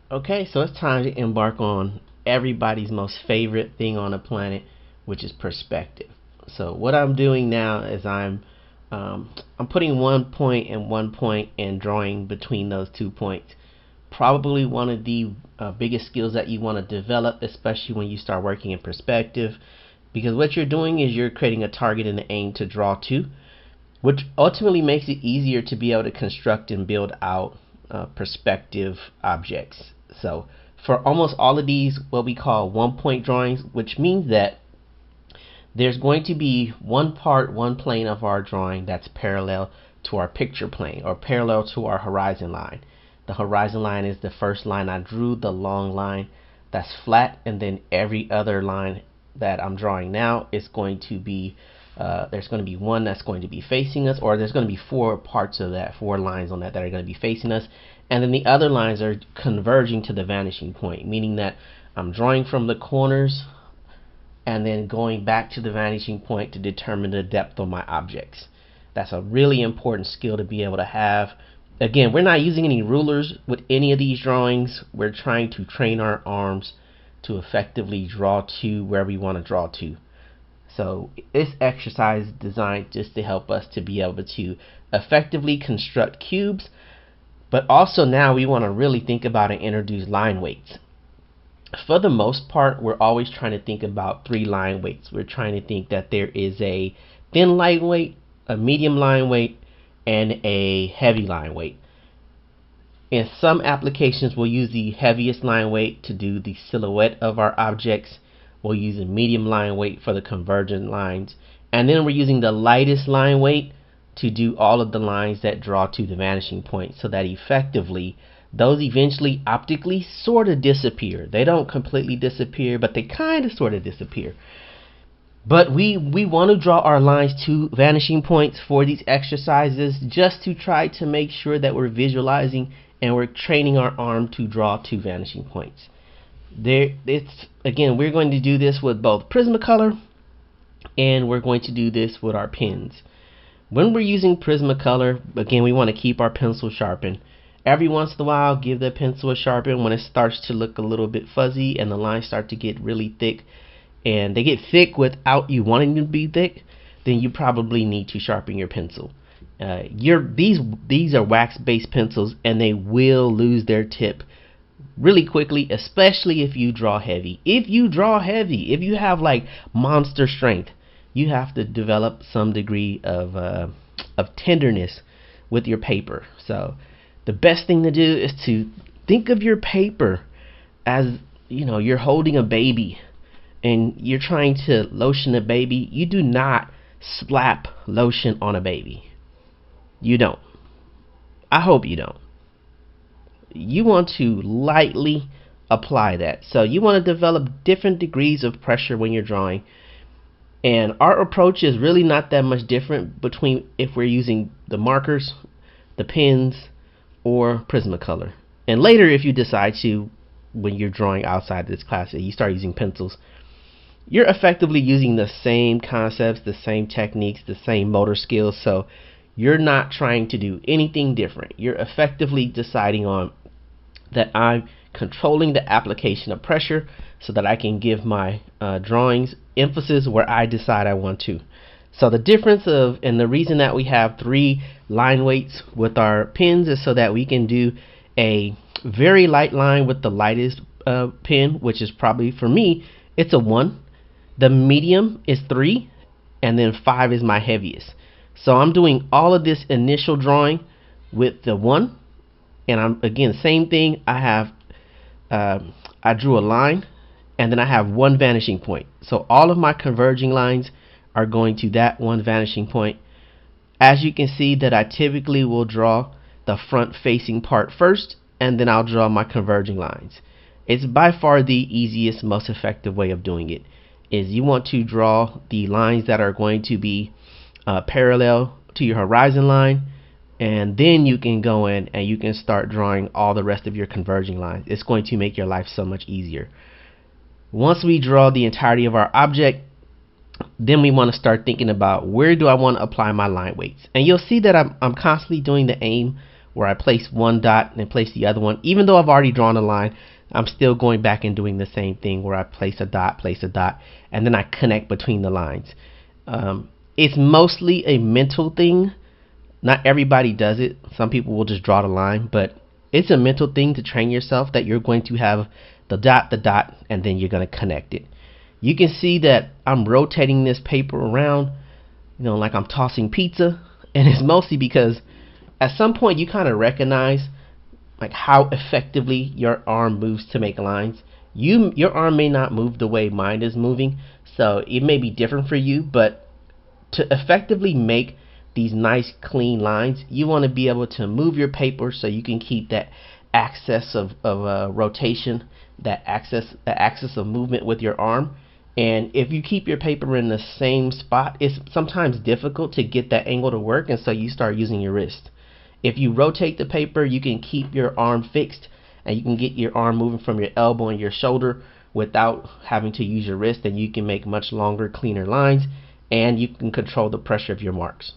Okay, so it's time to embark on everybody's most favorite thing on the planet, which is perspective. So what I'm doing now is I'm putting 1 point and 1 point and drawing between those 2 points. Probably one of the biggest skills that you want to develop, especially when you start working in perspective, because what you're doing is you're creating a target and an aim to draw to, which ultimately makes it easier to be able to construct and build out perspective objects. So for almost all of these, what we call 1 point drawings, which means that there's going to be one part, one plane of our drawing that's parallel to our picture plane or parallel to our horizon line. The horizon line is the first line I drew, the long line that's flat, and then every other line that I'm drawing now is going to be there's going to be one that's going to be facing us, or there's going to be four parts of that, four lines on that that are going to be facing us, and then the other lines are converging to the vanishing point, meaning that I'm drawing from the corners and then going back to the vanishing point to determine the depth of my objects. That's a really important skill to be able to have. Again, we're not using any rulers with any of these drawings. We're trying to train our arms to effectively draw to where we want to draw to. So this exercise is designed just to help us to be able to effectively construct cubes, but also now we want to really think about and introduce line weights. For the most part, we're always trying to think about three line weights. We're trying to think that there is a thin line weight, a medium line weight, and a heavy line weight. In some applications, we'll use the heaviest line weight to do the silhouette of our objects. We'll use a medium line weight for the convergent lines, and then we're using the lightest line weight to do all of the lines that draw to the vanishing point, so that effectively those eventually optically sort of disappear. They don't completely disappear, but they kind of sort of disappear. But we want to draw our lines to vanishing points for these exercises, just to try to make sure that we're visualizing and we're training our arm to draw to vanishing points. Again, we're going to do this with both Prismacolor and we're going to do this with our pens. When we're using Prismacolor, again, we want to keep our pencil sharpened. Every once in a while, give the pencil a sharpen when it starts to look a little bit fuzzy and the lines start to get really thick, and they get thick without you wanting them to be thick, then you probably need to sharpen your pencil. These are wax-based pencils, and they will lose their tip really quickly, especially if you draw heavy. If you have like monster strength, you have to develop some degree of tenderness with your paper. So the best thing to do is to think of your paper as, you're holding a baby and you're trying to lotion a baby. You do not slap lotion on a baby. You don't. I hope you don't. You want to lightly apply that. So you want to develop different degrees of pressure when you're drawing. And our approach is really not that much different between if we're using the markers, the pens, or Prismacolor. And later, if you decide to, when you're drawing outside this class, you start using pencils, you're effectively using the same concepts, the same techniques, the same motor skills. So you're not trying to do anything different. You're effectively deciding on that I'm controlling the application of pressure so that I can give my drawings emphasis where I decide I want to. So the difference and the reason that we have three line weights with our pens is so that we can do a very light line with the lightest pen, which is probably, for me, it's a 1. The medium is 3, and then 5 is my heaviest. So I'm doing all of this initial drawing with the 1, and I'm, again, same thing. I drew a line, and then I have one vanishing point. So all of my converging lines are going to that one vanishing point. As you can see, that I typically will draw the front facing part first, and then I'll draw my converging lines. It's by far the easiest, most effective way of doing it. Is you want to draw the lines that are going to be parallel to your horizon line, and then you can go in and you can start drawing all the rest of your converging lines. It's going to make your life so much easier. Once we draw the entirety of our object, then we want to start thinking about where do I want to apply my line weights. And you'll see that I'm constantly doing the aim where I place one dot and then place the other one. Even though I've already drawn a line, I'm still going back and doing the same thing where I place a dot, and then I connect between the lines. It's mostly a mental thing. Not everybody does it. Some people will just draw the line, but it's a mental thing to train yourself that you're going to have the dot, and then you're going to connect it. You can see that I'm rotating this paper around, like I'm tossing pizza, and it's mostly because at some point you kind of recognize like how effectively your arm moves to make lines. Your arm may not move the way mine is moving, so it may be different for you, but to effectively make these nice clean lines, you want to be able to move your paper so you can keep that axis of rotation, that axis of movement with your arm. And if you keep your paper in the same spot, it's sometimes difficult to get that angle to work, and so you start using your wrist. If you rotate the paper, you can keep your arm fixed, and you can get your arm moving from your elbow and your shoulder without having to use your wrist, and you can make much longer, cleaner lines, and you can control the pressure of your marks.